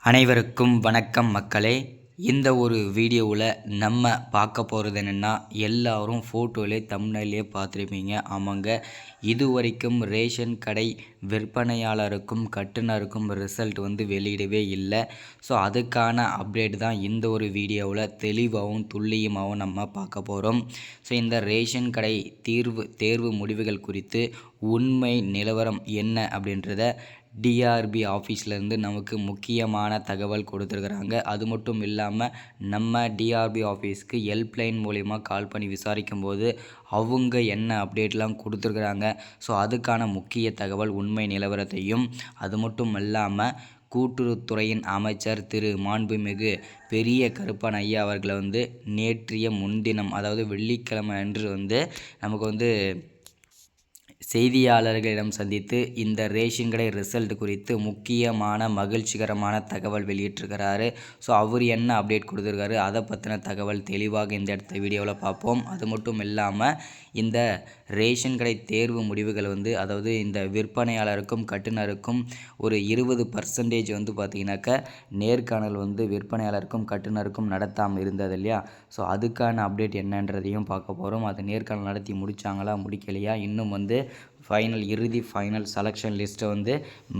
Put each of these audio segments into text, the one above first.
அனைவருக்கும் வணக்கம் மக்களே. இந்த ஒரு வீடியோவில் நம்ம பார்க்க போகிறது என்னென்னா, எல்லாரும் ஃபோட்டோவிலே தம்ப்நெயிலே பார்த்துருப்பீங்க. ஆமாங்க, இது வரைக்கும் ரேஷன் கடை விற்பனையாளருக்கும் கட்டுனருக்கும் ரிசல்ட் வெளியிடவே இல்லை. ஸோ அதுக்கான அப்டேட் தான் இந்த ஒரு வீடியோவில் தெளிவாகவும் துல்லியமாகவும் நம்ம பார்க்க போகிறோம். ஸோ இந்த ரேஷன் கடை தேர்வு முடிவுகள் குறித்து உண்மை நிலவரம் என்ன அப்படின்றத டிஆர்பி ஆஃபீஸ்லேருந்து நமக்கு முக்கியமான தகவல் கொடுத்துருக்குறாங்க. அது மட்டும் இல்லாமல் நம்ம டிஆர்பி ஆஃபீஸ்க்கு ஹெல்ப்லைன் மூலிமா கால் பண்ணி விசாரிக்கும்போது அவங்க என்ன அப்டேட்லாம் கொடுத்துருக்குறாங்க. ஸோ அதுக்கான முக்கிய தகவல் உண்மை நிலவரத்தையும், அது மட்டும் இல்லாமல் கூட்டுறவுத்துறையின் அமைச்சர் திரு மாண்புமிகு பெரிய கருப்பன் ஐயா அவர்களை நேற்றைய முன்தினம், அதாவது வெள்ளிக்கிழமை அன்று நமக்கு செய்தியாளர்களிடம் சந்தித்து இந்த ரேஷன் கடை ரிசல்ட் குறித்து முக்கியமான மகிழ்ச்சிகரமான தகவல் வெளியிட்டிருக்கிறாரு. ஸோ அவர் என்ன அப்டேட் கொடுத்துருக்காரு, அதை பற்றின தகவல் தெளிவாக இந்த இடத்த வீடியோவில் பார்ப்போம். அது மட்டும் இல்லாமல் இந்த ரேஷன் கடை தேர்வு முடிவுகள் அதாவது இந்த விற்பனையாளருக்கும் கட்டுனருக்கும் ஒரு 20% பார்த்திங்கனாக்கா நேர்காணல் விற்பனையாளருக்கும் கட்டுனருக்கும் நடத்தாமல் இருந்தது இல்லையா. ஸோ அதுக்கான அப்டேட் என்னன்றதையும் பார்க்க போகிறோம். அது நேர்காணல் நடத்தி முடித்தாங்களா, முடிக்கலையா, இன்னும் இறுதி ஃபைனல் செலெக்ஷன் லிஸ்ட்டை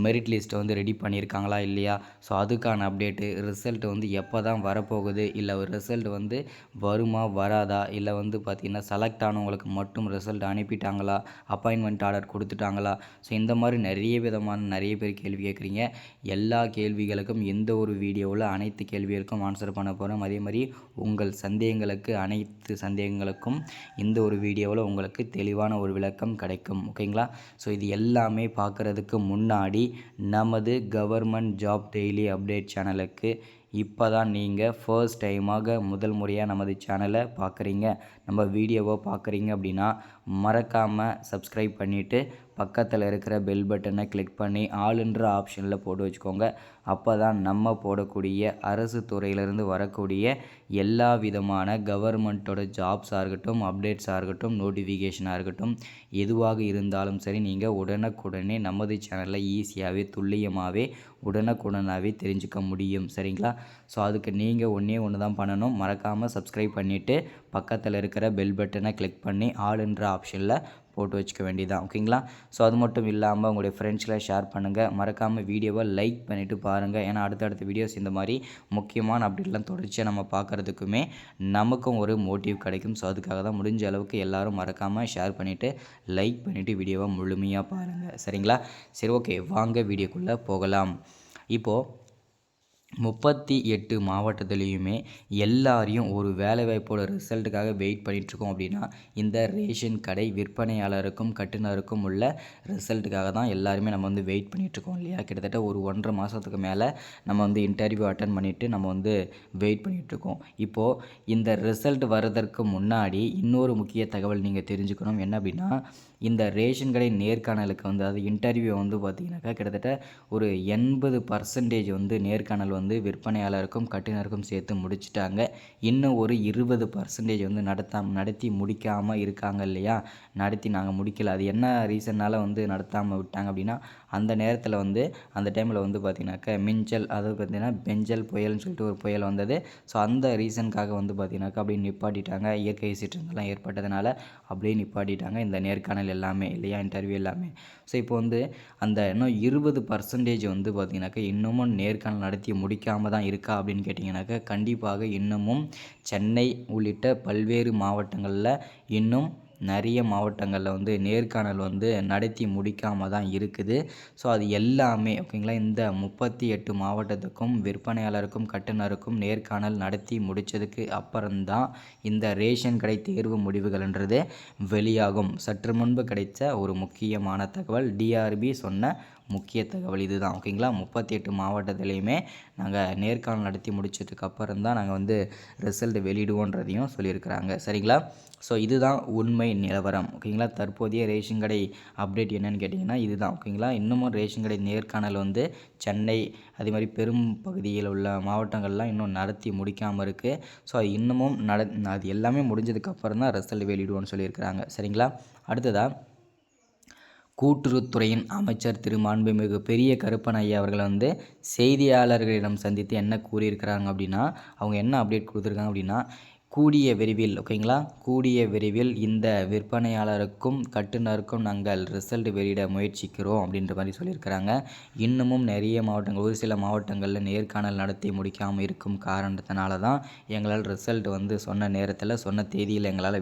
மெரிட் லிஸ்ட்டை ரெடி பண்ணியிருக்காங்களா இல்லையா. ஸோ அதுக்கான அப்டேட்டு, ரிசல்ட் எப்போ தான் வரப்போகுது, இல்லை ரிசல்ட் வருமா வராதா, இல்லை பார்த்திங்கன்னா செலக்ட் ஆனவங்களுக்கு மட்டும் ரிசல்ட் அனுப்பிட்டாங்களா, அப்பாயின்மெண்ட் ஆர்டர் கொடுத்துட்டாங்களா. ஸோ இந்த மாதிரி நிறைய பேர் கேள்வி கேட்குறீங்க. எல்லா கேள்விகளுக்கும் எந்த ஒரு வீடியோவில் அனைத்து கேள்விகளுக்கும் ஆன்சர் பண்ண போகிறோம். அதே மாதிரி உங்கள் அனைத்து சந்தேகங்களுக்கும் இந்த ஒரு வீடியோவில் உங்களுக்கு தெளிவான ஒரு விளக்கம் கிடைக்கும். ஓகேங்களா. ஸோ இது எல்லாமே பார்க்குறதுக்கு முன்னாடி நமது கவர்மெண்ட் ஜாப் டெய்லி அப்டேட் சேனலுக்கு இப்போ தான் நீங்கள் ஃபர்ஸ்ட் டைமாக முதல் முறையாக நமது சேனலை பார்க்குறீங்க, நம்ம வீடியோவை பார்க்குறீங்க அப்படின்னா மறக்காமல் சப்ஸ்கிரைப் பண்ணிவிட்டு பக்கத்தில் இருக்கிற பெல் பட்டனை கிளிக் பண்ணி ஆளுன்ற ஆப்ஷனில் போட்டு வச்சுக்கோங்க. அப்போ தான் நம்ம போடக்கூடிய அரசு துறையிலிருந்து வரக்கூடிய எல்லா விதமான கவர்மெண்ட்டோட ஜாப்ஸாக இருக்கட்டும், அப்டேட்ஸாக இருக்கட்டும், நோட்டிஃபிகேஷனாக இருக்கட்டும், எதுவாக இருந்தாலும் சரி நீங்கள் உடனுக்குடனே நமது சேனலில் ஈஸியாகவே துல்லியமாகவே உடனுக்குடனாகவே தெரிஞ்சுக்க முடியும். சரிங்களா. ஸோ அதுக்கு நீங்கள் ஒன்று தான் பண்ணணும். மறக்காமல் சப்ஸ்கிரைப் பண்ணிவிட்டு பக்கத்தில் இருக்கிற பெல் பட்டனை கிளிக் பண்ணி ஆளுன்ற ஆப்ஷனில் போட்டு வச்சுக்க வேண்டியதான். ஓகேங்களா. ஸோ அது மட்டும் இல்லாமல் உங்களுடைய ஃப்ரெண்ட்ஸில் ஷேர் பண்ணுங்கள். மறக்காமல் வீடியோவை லைக் பண்ணிவிட்டு பாருங்கள். ஏன்னா அடுத்தடுத்த வீடியோஸ் இந்த மாதிரி முக்கியமான அப்டேட்லாம் தொடர்ச்சியாக நம்ம பார்க்குறதுக்குமே நமக்கும் ஒரு மோட்டிவ் கிடைக்கும். ஸோ அதுக்காக தான் முடிஞ்ச அளவுக்கு எல்லோரும் மறக்காமல் ஷேர் பண்ணிவிட்டு லைக் பண்ணிவிட்டு வீடியோவை முழுமையாக பாருங்கள். சரிங்களா. சரி, ஓகே, வாங்க வீடியோக்குள்ளே போகலாம். இப்போது 38 மாவட்டத்துலேயுமே எல்லாரையும் ஒரு வேலைவாய்ப்போட ரிசல்ட்டுக்காக வெயிட் பண்ணிகிட்ருக்கோம். அப்படின்னா இந்த ரேஷன் கடை விற்பனையாளருக்கும் கட்டுனருக்கும் உள்ள ரிசல்ட்டுக்காக தான் எல்லாருமே நம்ம வெயிட் பண்ணிகிட்ருக்கோம் இல்லையா. கிட்டத்தட்ட ஒரு 1.5 மாதத்துக்கு மேலே நம்ம இன்டர்வியூ அட்டன் பண்ணிவிட்டு நம்ம வெயிட் பண்ணிகிட்ருக்கோம். இப்போது இந்த ரிசல்ட் வர்றதற்கு முன்னாடி இன்னொரு முக்கிய தகவல் நீங்கள் தெரிஞ்சுக்கணும். என்ன அப்படின்னா, இந்த ரேஷன் கடை நேர்காணலுக்கு அது இன்டர்வியூ பார்த்திங்கனாக்கா கிட்டத்தட்ட ஒரு 80% நேர்காணல் விற்பனையாளருக்கும் கட்டுனருக்கும் சேர்த்து முடிச்சிட்டாங்க. இன்னும் ஒரு 20% நடத்தி முடிக்காமல் இருக்காங்க இல்லையா. நடத்தி நாங்கள் முடிக்கலை, அது என்ன ரீசன்னால் நடத்தாமல் விட்டாங்க அப்படின்னா, அந்த நேரத்தில் அந்த டைமில் பார்த்திங்கனாக்கா மிஞ்சல், அதாவது பார்த்திங்கன்னா பெஞ்சல் புயல்னு சொல்லிட்டு ஒரு புயல் வந்தது. ஸோ அந்த ரீசனுக்காக பார்த்திங்கனாக்கா அப்படியே நிப்பாட்டிட்டாங்க. இயற்கை சீற்றங்கள்லாம் ஏற்பட்டதுனால அப்படியே நிப்பாட்டிட்டாங்க இந்த நேர்காணல் எல்லாமே இல்லையா, இன்டர்வியூ எல்லாமே. ஸோ இப்போ அந்த இன்னும் 20% பார்த்திங்கனாக்கா இன்னமும் நேர்காணல் நடத்தி முடிக்காமல் தான் இருக்கா அப்படின்னு கேட்டிங்கனாக்கா, கண்டிப்பாக இன்னமும் சென்னை உள்ளிட்ட பல்வேறு மாவட்டங்களில் இன்னும் நிறைய மாவட்டங்களில் நேர்காணல் நடத்தி முடிக்காமல் தான் இருக்குது. ஸோ அது எல்லாமே ஓகேங்களா. இந்த 38 மாவட்டத்துக்கும் விற்பனையாளருக்கும் கட்டுனருக்கும் நேர்காணல் நடத்தி முடித்ததுக்கு அப்புறம்தான் இந்த ரேஷன் கடை தேர்வு முடிவுகள்ன்றது வெளியாகும். சற்று முன்பு கிடைத்த ஒரு முக்கியமான தகவல், டிஆர்பி சொன்ன முக்கிய தகவல் இதுதான். ஓகேங்களா. 38 மாவட்டத்துலேயுமே நாங்கள் நேர்காணல் நடத்தி முடித்ததுக்கு அப்புறம் தான் நாங்கள் ரிசல்ட் வெளியிடுவோன்றதையும் சொல்லியிருக்கிறாங்க. சரிங்களா. ஸோ இதுதான் உண்மை நிலவரம். ஓகேங்களா. தற்போதைய ரேஷன் கடை அப்டேட் என்னென்னு கேட்டிங்கன்னா இதுதான். ஓகேங்களா. இன்னமும் ரேஷன் கடை நேர்காணல் சென்னை அதே மாதிரி பெரும் பகுதியில் உள்ள மாவட்டங்கள்லாம் இன்னும் நடத்தி முடிக்காமல் இருக்குது. ஸோ இன்னமும் அது எல்லாமே முடிஞ்சதுக்கப்புறம் தான் ரிசல்ட் வெளியிடுவோன்னு சொல்லியிருக்கிறாங்க. சரிங்களா. அடுத்ததாக கூட்டுறவுத்துறையின் அமைச்சர் திரு மாண்புமிகு பெரிய கருப்பன் ஐயா அவர்கள் வந்து செய்தியாளர்களிடம் சந்தித்து என்ன கூறியிருக்கிறாங்க அப்படின்னா, அவங்க என்ன அப்டேட் கொடுத்துருக்காங்க அப்படின்னா, கூடிய விரைவில் ஓகேங்களா, கூடிய விரைவில் இந்த விற்பனையாளருக்கும் கட்டுனருக்கும் நாங்கள் ரிசல்ட் வெளியிட முயற்சிக்கிறோம் அப்படின்ற மாதிரி சொல்லியிருக்கிறாங்க. இன்னமும் நிறைய மாவட்டங்கள், ஒரு சில மாவட்டங்களில் நேர்காணல் நடத்தி முடிக்காமல் இருக்கும் காரணத்தினால தான் எங்களால் ரிசல்ட் வந்து சொன்ன நேரத்தில் சொன்ன தேதியில் எங்களால்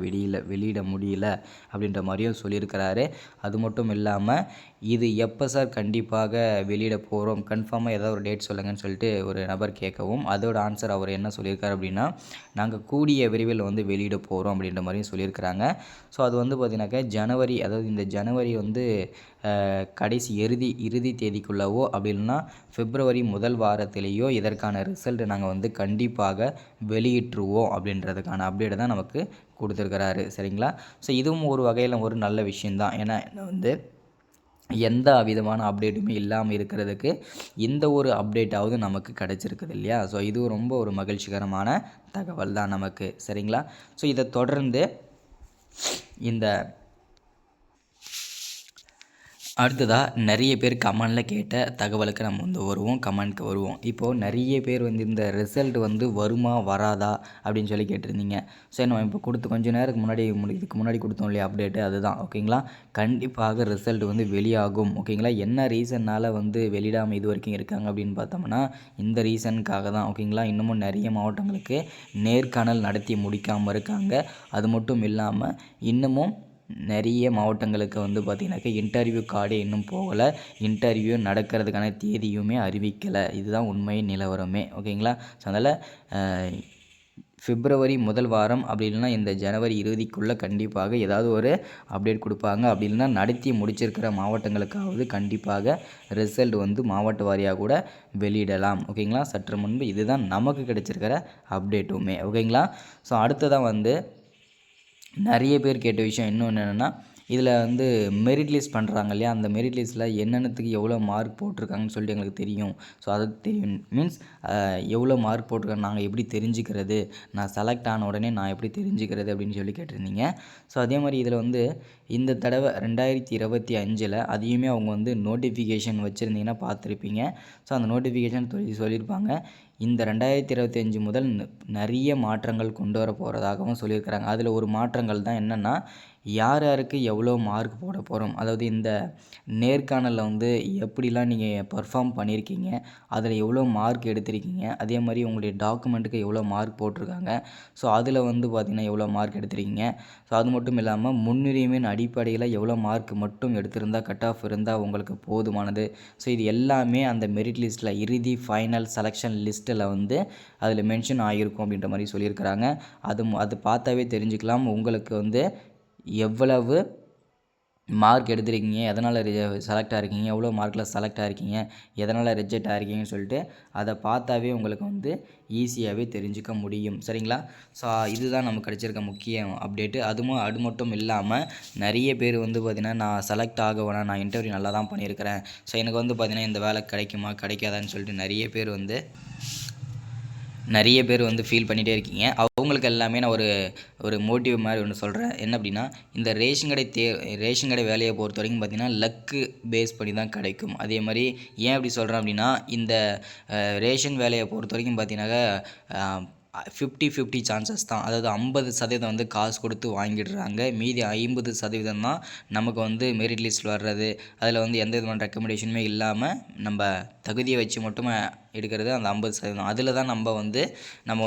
வெளியிட முடியல அப்படின்ற மாதிரியும் சொல்லியிருக்கிறாரு. அது மட்டும் இல்லாமல் இது எப்போ சார் கண்டிப்பாக வெளியிட போகிறோம், கன்ஃபார்மாக ஏதாவது ஒரு டேட் சொல்லுங்கன்னு சொல்லிட்டு ஒரு நபர் கேட்கவும், அதோட ஆன்சர் அவர் என்ன சொல்லியிருக்காரு அப்படின்னா, நாங்கள் கூடிய விரைவில் வந்து வெளியிட போகிறோம் அப்படின்ற மாதிரியும் சொல்லியிருக்கிறாங்க. ஸோ அது வந்து பார்த்திங்கனாக்கா ஜனவரி, அதாவது இந்த ஜனவரி வந்து கடைசி இறுதி தேதிக்குள்ளவோ அப்படி இல்லைன்னா பிப்ரவரி முதல் வாரத்திலேயோ இதற்கான ரிசல்ட் நாங்கள் வந்து கண்டிப்பாக வெளியிட்டுருவோம் அப்படின்றதுக்கான அப்டேட் தான் நமக்கு கொடுத்துருக்கிறாரு. சரிங்களா? ஸோ இதுவும் ஒரு வகையில் ஒரு நல்ல விஷயந்தான். ஏன்னா வந்து எந்த விதமான அப்டேட்டுமே இல்லாமல் இருக்கிறதுக்கு இந்த ஒரு அப்டேட்டாவது நமக்கு கிடச்சிருக்குது இல்லையா? ஸோ இது ரொம்ப ஒரு மகிழ்ச்சிகரமான தகவல் தான் நமக்கு. சரிங்களா? ஸோ இதை தொடர்ந்து இந்த அடுத்ததாக நிறைய பேர் கமெண்டில் கேட்ட தகவலுக்கு நம்ம வந்து கமெண்ட்க்கு வருவோம். இப்போது நிறைய பேர் வந்து இந்த ரிசல்ட் வந்து வருமா வராதா அப்படின்னு சொல்லி கேட்டிருந்தீங்க. சரி, நம்ம இப்போ கொஞ்சம் நேரத்துக்கு முன்னாடி இதுக்கு முன்னாடி கொடுத்தோம் இல்லையா அப்டேட்டு, அதுதான் ஓகேங்களா. கண்டிப்பாக ரிசல்ட் வந்து வெளியாகும் ஓகேங்களா. என்ன ரீசன்னால் வந்து வெளியிடாமல் இது வரைக்கும் இருக்காங்க அப்படின்னு பார்த்தோம்னா, இந்த ரீசனுக்காக தான் ஓகேங்களா. இன்னமும் நிறைய மாவட்டங்களுக்கு நேர்காணல் நடத்தி முடிக்காமல் இருக்காங்க. அது மட்டும் இல்லாமல் இன்னமும் நிறைய மாவட்டங்களுக்கு வந்து பார்த்திங்கனாக்கா இன்டர்வியூ கார்டே இன்னும் போகலை, இன்டர்வியூ நடக்கிறதுக்கான தேதியுமே அறிவிக்கலை. இதுதான் உண்மை நிலவரமே ஓகேங்களா. ஸோ அதனால் பிப்ரவரி முதல் வாரம் அப்படி இல்லைன்னா இந்த ஜனவரி இறுதிக்குள்ளே கண்டிப்பாக ஏதாவது ஒரு அப்டேட் கொடுப்பாங்க. அப்படி இல்லைன்னா நடத்தி முடிச்சிருக்கிற மாவட்டங்களுக்காவது கண்டிப்பாக ரிசல்ட் வந்து மாவட்ட வாரியாக கூட வெளியிடலாம் ஓகேங்களா. சற்று முன்பு இதுதான் நமக்கு கிடைச்சிருக்கிற அப்டேட்டுமே ஓகேங்களா. ஸோ அடுத்ததான் வந்து நிறைய பேர் கேட்ட விஷயம் இன்னொன்று என்னென்னா, இதில் வந்து மெரிட் லிஸ்ட் பண்ணுறாங்க இல்லையா, அந்த மெரிட் லிஸ்ட்டில் என்னென்னத்துக்கு எவ்வளோ மார்க் போட்டிருக்காங்கன்னு சொல்லிட்டு எங்களுக்கு தெரியும். ஸோ அது தெரியும் மீன்ஸ் எவ்வளோ மார்க் போட்டிருக்காங்க நாங்கள் எப்படி தெரிஞ்சுக்கிறது, நான் செலக்ட் ஆன உடனே நான் எப்படி தெரிஞ்சுக்கிறது அப்படின்னு சொல்லி கேட்டிருந்தீங்க. ஸோ அதே மாதிரி இதில் வந்து இந்த தடவை 2025 அதையுமே அவங்க வந்து நோட்டிஃபிகேஷன் வச்சுருந்தீங்கன்னா பார்த்துருப்பீங்க. ஸோ அந்த நோட்டிஃபிகேஷன் சொல்லியிருப்பாங்க. இந்த 2025 முதல் நிறைய மாற்றங்கள் கொண்டு வர போகிறதாகவும் சொல்லியிருக்கிறாங்க. அதில் ஒரு மாற்றங்கள் தான் என்னென்னா, யார் யாருக்கு எவ்வளோ மார்க் போட போகிறோம், அதாவது இந்த நேர்காணலில் வந்து எப்படிலாம் நீங்கள் பர்ஃபார்ம் பண்ணியிருக்கீங்க, அதில் எவ்வளோ மார்க் எடுத்திருக்கீங்க, அதே மாதிரி உங்களுடைய டாக்குமெண்ட்டுக்கு எவ்வளோ மார்க் போட்டிருக்காங்க, ஸோ அதில் வந்து பார்த்திங்கன்னா எவ்வளோ மார்க் எடுத்திருக்கீங்க, ஸோ அது மட்டும் இல்லாமல் முன்னுரிமையின் அடிப்படையில் எவ்வளோ மார்க் மட்டும் எடுத்திருந்தால் கட் ஆஃப் இருந்தால் உங்களுக்கு போதுமானது. ஸோ இது எல்லாமே அந்த மெரிட் லிஸ்ட்டில் இறுதி ஃபைனல் செலெக்ஷன் லிஸ்ட்டில் வந்து அதில் மென்ஷன் ஆகியிருக்கும் அப்படின்ற மாதிரி சொல்லியிருக்கிறாங்க. அது பார்த்தாவே தெரிஞ்சுக்கலாம் உங்களுக்கு வந்து எவ்வளவு மார்க் எடுத்திருக்கீங்க, எதனால் செலக்ட் ஆகிருக்கீங்க, எவ்வளோ மார்க்கில் செலக்ட் ஆகிருக்கீங்க, எதனால் ரிஜெக்ட் ஆகிருக்கீங்கன்னு சொல்லிட்டு அதை பார்த்தாவே உங்களுக்கு வந்து ஈஸியாகவே தெரிஞ்சுக்க முடியும். சரிங்களா? ஸோ இதுதான் நமக்கு கிடச்சிருக்க முக்கிய அப்டேட்டு. அது மட்டும் இல்லாமல் நிறைய பேர் வந்து பார்த்திங்கன்னா, நான் செலக்ட் ஆக வேணாம், நான் இன்டர்வியூ நல்லா தான் பண்ணியிருக்கிறேன், ஸோ எனக்கு வந்து பார்த்திங்கன்னா இந்த வேலை கிடைக்குமா கிடைக்காதான்னு சொல்லிட்டு நிறைய பேர் வந்து ஃபீல் பண்ணிகிட்டே இருக்கீங்க. அவங்களுக்கு எல்லாமே நான் ஒரு மோட்டிவ் மாதிரி ஒன்று சொல்கிறேன். என்ன அப்படின்னா, இந்த ரேஷன் கடை வேலையை பொறுத்த வரைக்கும் பார்த்திங்கன்னா லக்கு பேஸ் பண்ணி தான் கிடைக்கும். அதே மாதிரி ஏன் அப்படி சொல்கிறேன் அப்படின்னா, இந்த ரேஷன் வேலையை பொறுத்த வரைக்கும் பார்த்திங்கனாக்கா 50-50 சான்சஸ் தான். அதாவது 50% வந்து காசு கொடுத்து வாங்கிடுறாங்க, மீதி 50% தான் நமக்கு வந்து மெரிட் லிஸ்ட்டில் வர்றது. அதில் வந்து எந்த விதமான ரெக்கமெண்டேஷனுமே இல்லாமல் நம்ம தகுதியை வச்சு மட்டுமே எடுக்கிறது அந்த 50%. அதில் தான் நம்ம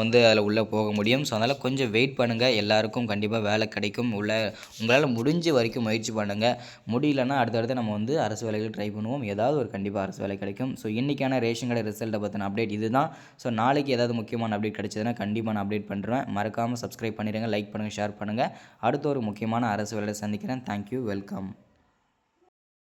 வந்து அதில் உள்ளே போக முடியும். ஸோ அதனால் கொஞ்சம் வெயிட் பண்ணுங்கள், எல்லாருக்கும் கண்டிப்பாக வேலை கிடைக்கும். உங்களால் முடிஞ்ச வரைக்கும் முயற்சி பண்ணுங்கள். முடியலன்னா அடுத்தடுத்து நம்ம வந்து அரசு வேலைகள் ட்ரை பண்ணுவோம். ஏதாவது ஒரு கண்டிப்பாக அரசு வேலை கிடைக்கும். ஸோ இன்றைக்கான ரேஷன் கடை ரிசல்ட்டை பற்றின அப்டேட் இது தான். ஸோ நாளைக்கு ஏதாவது முக்கியமான அப்டேட் கிடைச்சதுன்னா கண்டிப்பாக நான் அப்டேட் பண்ணுறேன். மறக்காமல் சப்ஸ்கிரைப் பண்ணிடுங்க, லைக் பண்ணுங்கள், ஷேர் பண்ணுங்கள். அடுத்த ஒரு முக்கியமான அரசு வேலையை சந்திக்கிறேன். Thank you, welcome.